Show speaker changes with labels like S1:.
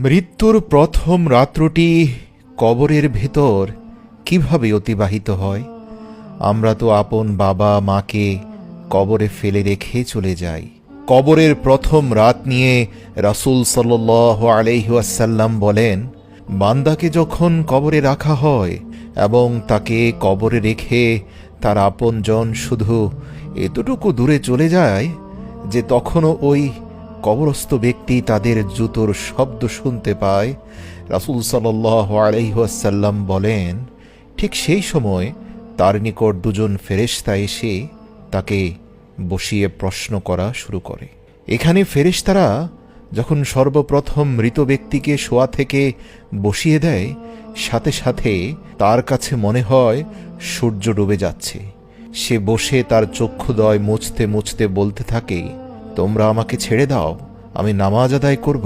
S1: মৃত্যুর প্রথম রাত্রটি কবরের ভেতর কিভাবে অতিবাহিত হয়? আমরা তো আপন বাবা মাকে কবরে ফেলে রেখে চলে যাই। কবরের প্রথম রাত নিয়ে রাসূল সাল্লাল্লাহু আলাইহি ওয়াসাল্লাম বলেন, বান্দাকে যখন কবরে রাখা হয় এবং তাকে কবরে রেখে তার আপনজন শুধু এতটুকু দূরে চলে যায় যে তখনও ওই কবরস্থ ব্যক্তি তাদের জুতোর শব্দ শুনতে পায়, রাসূল সাল্লাল্লাহু আলাইহি ওয়াসাল্লাম বলেন, ঠিক সেই সময় তার নিকট দুজন ফেরেশতা এসে তাকে বসিয়ে প্রশ্ন করা শুরু করে। এখানে ফেরেশতারা যখন সর্বপ্রথম মৃত ব্যক্তিকে শোয়া থেকে বসিয়ে দেয়, সাথে সাথে তার কাছে মনে হয় সূর্য ডুবে যাচ্ছে। সে বসে তার চক্ষুদ্বয় মুছতে মুছতে বলতে থাকে, তোমরা আমাকে ছেড়ে দাও, আমি নামাজ আদায় করব।